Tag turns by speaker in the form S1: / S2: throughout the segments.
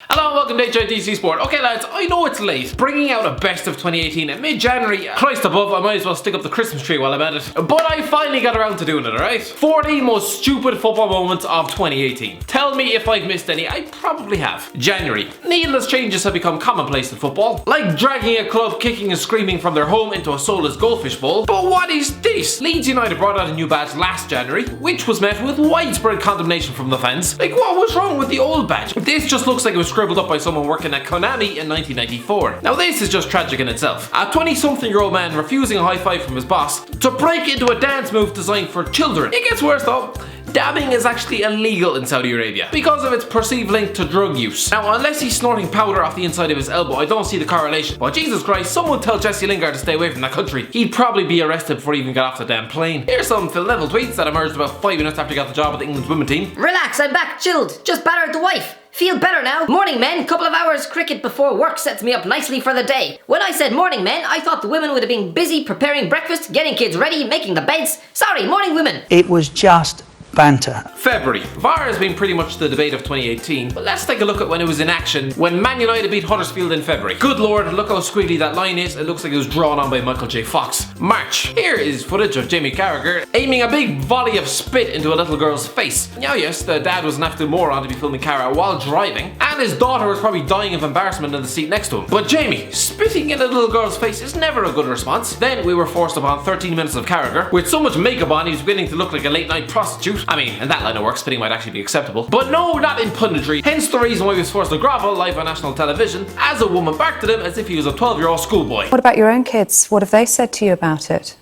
S1: Hello and welcome to HITC Sport. Okay lads, I know it's late. Bringing out a best of 2018 in mid-January. Christ above, I might as well stick up the Christmas tree while I'm at it. But I finally got around to doing it, alright? 40 most stupid football moments of 2018. Tell me if I've missed any. I probably have. January. Needless changes have become commonplace in football. Like dragging a club kicking and screaming from their home into a soulless goldfish bowl. But what is this? Leeds United brought out a new badge last January, which was met with widespread condemnation from the fans. Like, what was wrong with the old badge? This just looks like it was scribbled up by someone working at Konami in 1994. Now this is just tragic in itself. A 20-something-year-old man refusing a high five from his boss to break into a dance move designed for children. It gets worse though. Dabbing is actually illegal in Saudi Arabia because of its perceived link to drug use. Now, unless he's snorting powder off the inside of his elbow, I don't see the correlation. But Jesus Christ, someone tell Jesse Lingard to stay away from that country. He'd probably be arrested before he even got off the damn plane. Here's some Phil Neville tweets that emerged about 5 minutes after he got the job at the England's women team.
S2: Relax, I'm back, chilled. Just battered the wife. Feel better now. Morning men, couple of hours cricket before work sets me up nicely for the day. When I said morning men, I thought the women would have been busy preparing breakfast, getting kids ready, making the beds. Sorry, morning women.
S3: It was just banter.
S1: February. VAR has been pretty much the debate of 2018, but let's take a look at when it was in action when Man United beat Huddersfield in February. Good lord, look how squiggly that line is. It looks like it was drawn on by Michael J. Fox. March. Here is footage of Jamie Carragher aiming a big volley of spit into a little girl's face. Now yes, the dad was an absolute moron to be filming Cara while driving, and his daughter was probably dying of embarrassment in the seat next to him. But Jamie, spitting in a little girl's face is never a good response. Then we were forced upon 13 minutes of Carragher. With so much makeup on, he was beginning to look like a late night prostitute. I mean, in that line of work, spitting might actually be acceptable. But no, not in punditry. Hence the reason why he was forced to grovel live on national television as a woman barked at him as if he was a 12-year-old schoolboy.
S4: What about your own kids? What have they said to you about it?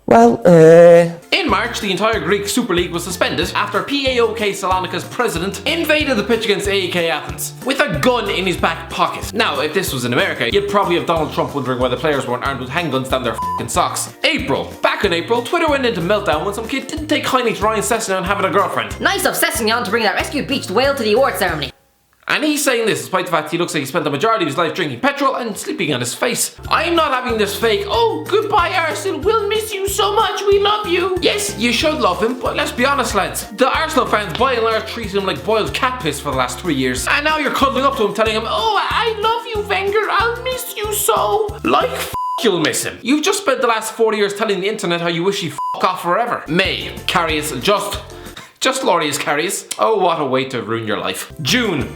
S5: Well,
S1: In March, the entire Greek Super League was suspended after PAOK Salonika's president invaded the pitch against AEK Athens with a gun in his back pocket. Now, if this was in America, you'd probably have Donald Trump wondering why the players weren't armed with handguns down their f***ing socks. April. Back in April, Twitter went into meltdown when some kid didn't take kindly to Ryan Sessegnon having a girlfriend.
S2: Nice of Sessegnon to bring that rescued beached whale to the award ceremony.
S1: And he's saying this despite the fact he looks like he spent the majority of his life drinking petrol and sleeping on his face. I'm not having this fake, oh goodbye Arsenal, we'll miss you so much, we love you. Yes, you should love him, but let's be honest lads, the Arsenal fans by and large treated him like boiled cat piss for the last 3 years. And now you're cuddling up to him telling him, oh I love you Wenger, I'll miss you so. Like you'll miss him. You've just spent the last 40 years telling the internet how you wish he'd off forever. May, Carius, just glorious Carius. Oh what a way to ruin your life. June.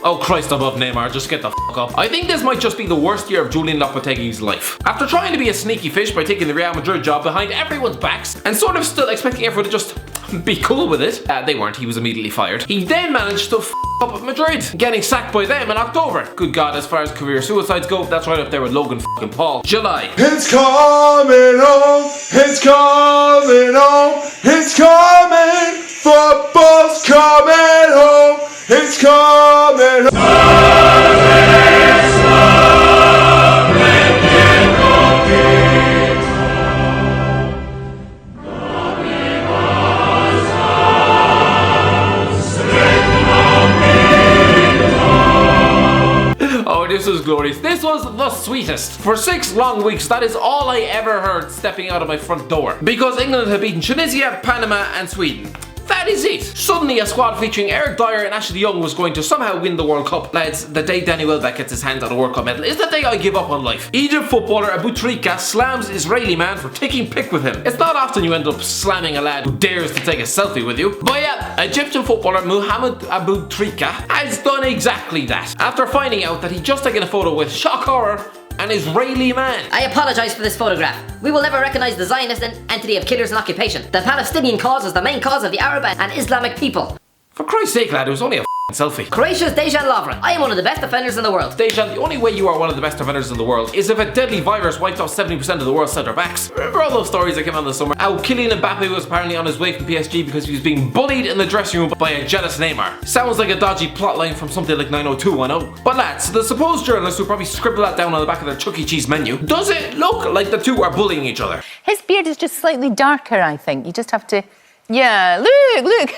S1: Oh Christ above Neymar, just get the f*** up. I think this might just be the worst year of Julian Lopetegui's life. After trying to be a sneaky fish by taking the Real Madrid job behind everyone's backs and sort of still expecting everyone to just be cool with it, they weren't, he was immediately fired. He then managed to f*** up at Madrid, getting sacked by them in October. Good God, as far as career suicides go, that's right up there with Logan f***ing Paul. July.
S6: It's coming home, it's coming home, it's coming, football's coming home, it's coming home.
S1: Oh, this was glorious. This was the sweetest. For 6 long weeks, that is all I ever heard stepping out of my front door. Because England had beaten Tunisia, Panama and Sweden. That is it. Suddenly a squad featuring Eric Dyer and Ashley Young was going to somehow win the World Cup. Lads, the day Danny Welbeck gets his hands on a World Cup medal is the day I give up on life. Egypt footballer Abu Trika slams Israeli man for taking pic with him. It's not often you end up slamming a lad who dares to take a selfie with you. But yeah, Egyptian footballer Muhammad Abu Trika has done exactly that. After finding out that he'd just taken a photo with, shock horror, an Israeli man.
S2: I apologize for this photograph. We will never recognize the Zionist entity of killers and occupation. The Palestinian cause is the main cause of the Arab and Islamic people.
S1: For Christ's sake lad, it was only a selfie.
S2: Croatia's Dejan Lovren. I am one of the best defenders in the world.
S1: Dejan, the only way you are one of the best defenders in the world is if a deadly virus wiped out 70% of the world's centre backs. Remember all those stories that came out this summer? How Kylian Mbappe was apparently on his way from PSG because he was being bullied in the dressing room by a jealous Neymar. Sounds like a dodgy plotline from something like 90210. But lads, the supposed journalists who probably scribble that down on the back of their Chuck E. Cheese menu, does it look like the two are bullying each other?
S7: His beard is just slightly darker, I think. You just have to... Yeah, look!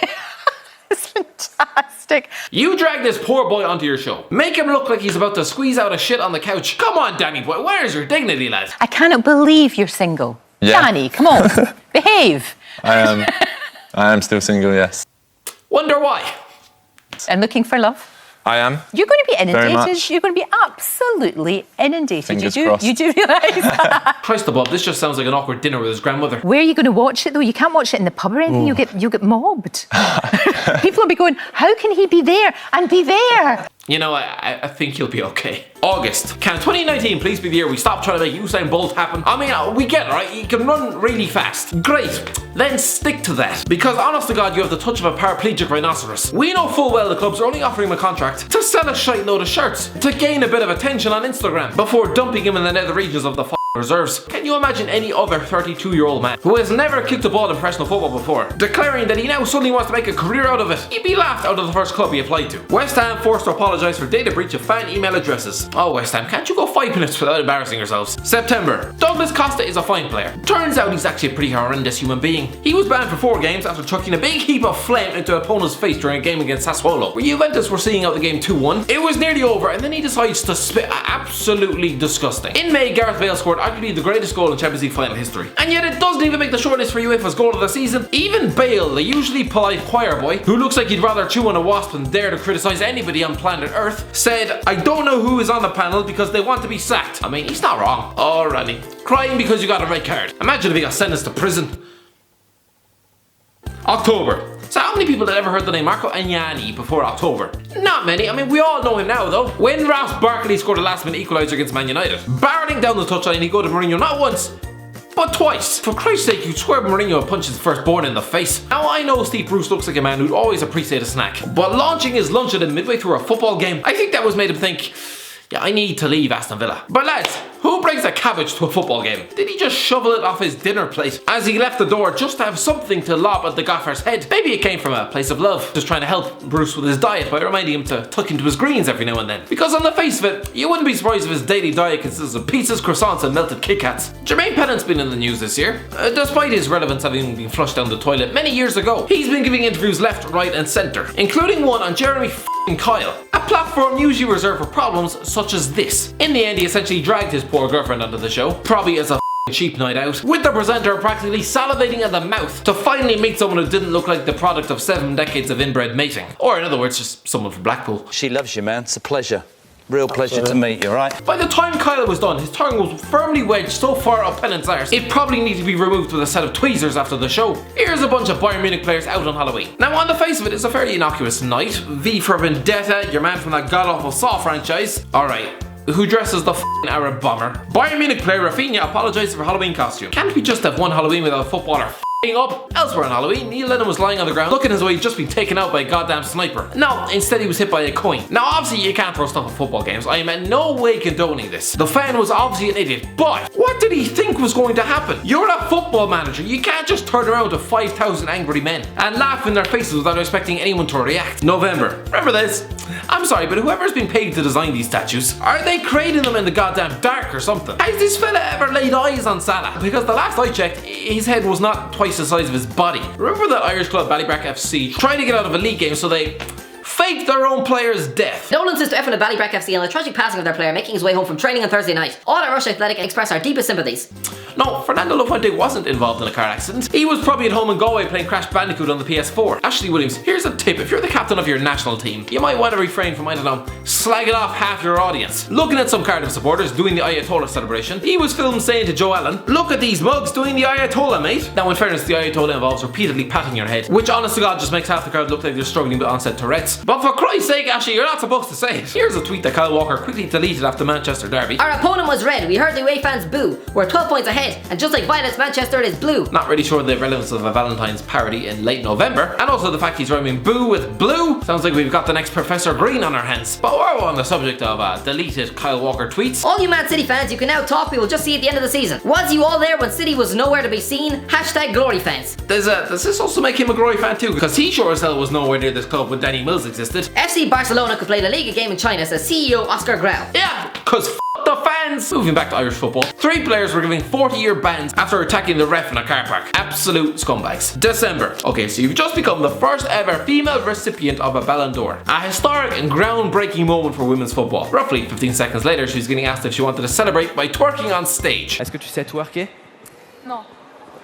S7: It's fantastic.
S1: You drag this poor boy onto your show. Make him look like he's about to squeeze out a shit on the couch. Come on, Danny boy, where's your dignity, lad?
S7: I cannot believe you're single.
S8: Yeah.
S7: Danny, come on, behave.
S8: I am still single, yes.
S1: Wonder why?
S7: And looking for love.
S8: I am.
S7: You're going to be
S8: Very
S7: inundated.
S8: much.
S7: You're going to be absolutely inundated.
S8: Fingers
S7: you
S8: crossed.
S7: do realise?
S1: Christ above, this just sounds like an awkward dinner with his grandmother.
S7: Where are you going to watch it though? You can't watch it in the pub or anything. You'll get mobbed. People will be going, how can he be there and be there?
S1: You know, I think he'll be okay. August. Can 2019 please be the year we stop trying to make Usain Bolt happen? I mean, we get it, right? He can run really fast. Great. Then stick to that. Because honest to God, you have the touch of a paraplegic rhinoceros. We know full well the clubs are only offering him a contract to sell a shite load of shirts, to gain a bit of attention on Instagram, before dumping him in the nether regions of the reserves. Can you imagine any other 32-year-old man who has never kicked a ball in professional football before declaring that he now suddenly wants to make a career out of it? He'd be laughed out of the first club he applied to. West Ham forced to apologise for data breach of fan email addresses. Oh, West Ham, can't you go 5 minutes without embarrassing yourselves? September. Douglas Costa is a fine player. Turns out he's actually a pretty horrendous human being. He was banned for 4 games after chucking a big heap of phlegm into an opponent's face during a game against Sassuolo, where Juventus were seeing out the game 2-1. It was nearly over and then he decides to spit. Absolutely disgusting. In May, Gareth Bale scored arguably the greatest goal in Champions League final history. And yet it doesn't even make the shortlist for UEFA's goal of the season. Even Bale, the usually polite choir boy, who looks like he'd rather chew on a wasp than dare to criticise anybody on planet Earth, said, I don't know who is on the panel because they want to be sacked. I mean, he's not wrong. Alrighty. Crying because you got a red card. Imagine if he got sentenced to prison. October. So how many people had ever heard the name Marco Agnani before October? Not many. I mean, we all know him now though. When Ross Barkley scored a last-minute equaliser against Man United, barreling down the touchline, he go to Mourinho not once, but twice. For Christ's sake, you swear Mourinho a punch his firstborn in the face. Now I know Steve Bruce looks like a man who'd always appreciate a snack, but launching his lunch at him midway through a football game, I think that was made him think, yeah, I need to leave Aston Villa. But lads, who brings a cabbage to a football game? Did he just shovel it off his dinner plate as he left the door just to have something to lob at the gaffer's head? Maybe it came from a place of love, just trying to help Bruce with his diet by reminding him to tuck into his greens every now and then. Because on the face of it, you wouldn't be surprised if his daily diet consists of pizzas, croissants and melted Kit Kats. Jermaine Pennant's been in the news this year. Despite his relevance having been flushed down the toilet many years ago, he's been giving interviews left, right and centre, including one on Jeremy Kyle, a platform usually reserved for problems such as this. In the end, he essentially dragged his poor girlfriend onto the show, probably as a cheap night out, with the presenter practically salivating at the mouth to finally meet someone who didn't look like the product of 7 decades of inbred mating. Or in other words, just someone from Blackpool.
S3: She loves you, man. It's a pleasure. Real pleasure to meet you, right?
S1: By the time Kyle was done, his tongue was firmly wedged so far up Pennant's arse, it probably needed to be removed with a set of tweezers after the show. Here's a bunch of Bayern Munich players out on Halloween. Now on the face of it, it's a fairly innocuous night. V for Vendetta, your man from that god-awful Saw franchise. Alright. Who dresses the Arab bomber? Bayern Munich player Rafinha apologised for Halloween costume. Can't we just have one Halloween without a footballer up? Elsewhere on Halloween, Neil Lennon was lying on the ground looking as though he'd just been taken out by a goddamn sniper. No, instead he was hit by a coin. Now obviously you can't throw stuff at football games. I am in no way condoning this. The fan was obviously an idiot, but what did he think was going to happen? You're a football manager. You can't just turn around to 5,000 angry men and laugh in their faces without expecting anyone to react. November. Remember this? I'm sorry, but whoever's been paid to design these statues, are they creating them in the goddamn dark or something? Has this fella ever laid eyes on Salah? Because the last I checked, his head was not twice the size of his body. Remember that Irish club Ballybrack FC trying to get out of a league game so they faked their own player's death?
S2: Condolences to everyone at Ballybrack FC on the tragic passing of their player making his way home from training on Thursday night. All at Rush Athletic express our deepest sympathies.
S1: No, Fernando Lafuente wasn't involved in a car accident. He was probably at home in Galway playing Crash Bandicoot on the PS4. Ashley Williams, here's a tip. If you're the captain of your national team, you might want to refrain from, I don't know, slagging off half your audience. Looking at some Cardiff supporters doing the Ayatollah celebration, he was filmed saying to Joe Allen, look at these mugs doing the Ayatollah, mate. Now in fairness, the Ayatollah involves repeatedly patting your head, which honest to God just makes half the crowd look like they're struggling with onset Tourette's. But for Christ's sake, Ashley, you're not supposed to say it. Here's a tweet that Kyle Walker quickly deleted after Manchester derby.
S2: Our opponent was red. We heard the away fans boo. We're 12 points ahead, and just like Violet's Manchester, it is blue. Not really sure the relevance of a Valentine's parody in late November, and also the fact he's rhyming boo with blue. Sounds like we've got the next Professor Green on our hands. But while we're on the subject of deleted Kyle Walker tweets, all you Man City fans, you can now talk. We will just see at the end of the season. Was you all there when City was nowhere to be seen? Hashtag glory fans. Does this also make him a glory fan too? Because he sure as hell was nowhere near this club when Danny Mills existed. FC Barcelona could play La Liga game in China, says CEO Oscar Grau. Yeah, cause the
S1: fans, moving back to Irish football, 3 players were given 40-year bans after attacking the ref in a car park. Absolute scumbags. December. Okay, so you've just become the first ever female recipient of a Ballon d'Or. A historic and groundbreaking moment for women's football. Roughly 15 seconds later, she was getting asked if she wanted to celebrate by twerking on stage.
S9: Est-ce que tu sais twerker?
S10: Non.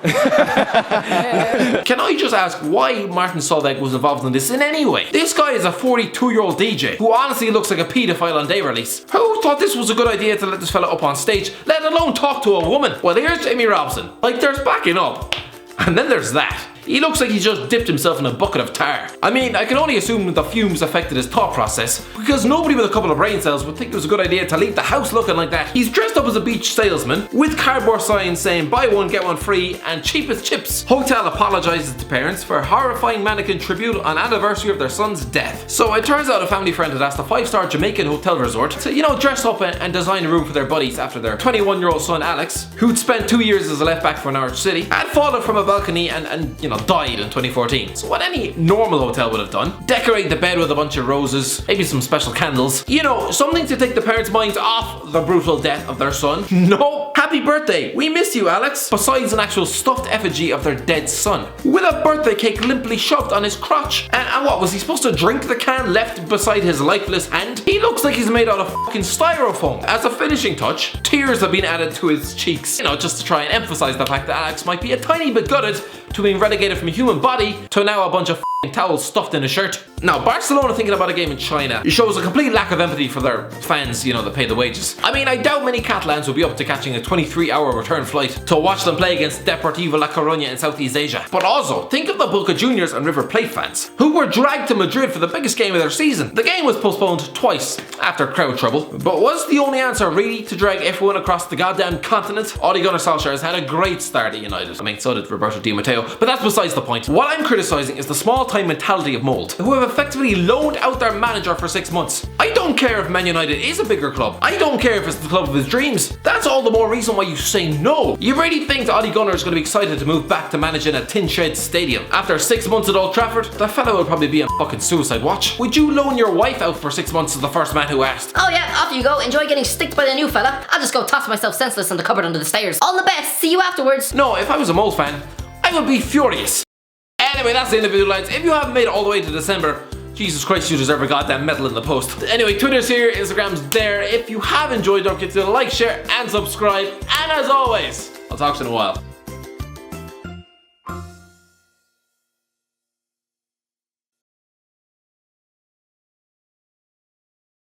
S1: Can I just ask why Martin Solveig was involved in this in any way? This guy is a 42-year-old DJ who honestly looks like a paedophile on day release. Who thought this was a good idea to let this fella up on stage, let alone talk to a woman? Well, here's Jamie Robson. Like, there's backing up. And then there's that. He looks like he's just dipped himself in a bucket of tar. I mean, I can only assume the fumes affected his thought process, because nobody with a couple of brain cells would think it was a good idea to leave the house looking like that. He's dressed up as a beach salesman, with cardboard signs saying buy one get one free and cheapest chips. Hotel apologises to parents for horrifying mannequin tribute on anniversary of their son's death. So it turns out a family friend had asked a 5-star Jamaican hotel resort to, you know, dress up and design a room for their buddies after their 21-year-old son Alex, who'd spent 2 years as a left back for Norwich City, had fallen from a balcony and you know, died in 2014. So what any normal hotel would have done, decorate the bed with a bunch of roses, maybe some special candles, you know, something to take the parents' minds off the brutal death of their son. No, happy birthday, we miss you Alex, besides an actual stuffed effigy of their dead son, with a birthday cake limply shoved on his crotch. And what, was he supposed to drink the can left beside his lifeless hand? He looks like he's made out of fucking styrofoam. As a finishing touch, tears have been added to his cheeks, you know, just to try and emphasize the fact that Alex might be a tiny bit gutted to being relegated from a human body to now a bunch of towels stuffed in a shirt. Now, Barcelona thinking about a game in China shows a complete lack of empathy for their fans, you know, that pay the wages. I mean, I doubt many Catalans will be up to catching a 23-hour return flight to watch them play against Deportivo La Coruña in Southeast Asia. But also, think of the Boca Juniors and River Plate fans, who were dragged to Madrid for the biggest game of their season. The game was postponed twice after crowd trouble, but was the only answer really to drag everyone across the goddamn continent? Ole Gunnar Solskjaer has had a great start at United. I mean, so did Roberto Di Matteo, but that's besides the point. What I'm criticising is the small-time mentality of Mould, who have effectively loaned out their manager for 6 months. I don't care if Man United is a bigger club. I don't care if it's the club of his dreams. That's all the more reason why you say no. You really think that Ole Gunnar is going to be excited to move back to managing a tin shed stadium? After 6 months at Old Trafford, that fellow will probably be on fucking suicide watch. Would you loan your wife out for 6 months as the first man who asked?
S2: Oh yeah, off you go. Enjoy getting sticked by the new fella. I'll just go toss myself senseless in the cupboard under the stairs. All the best. See you afterwards.
S1: No, if I was a Mold fan, I would be furious. Anyway, that's the end of the video, lads. If you haven't made it all the way to December, Jesus Christ, you deserve a goddamn medal in the post. Anyway, Twitter's here, Instagram's there. If you have enjoyed, don't forget to like, share, and subscribe. And as always, I'll talk to you in a while.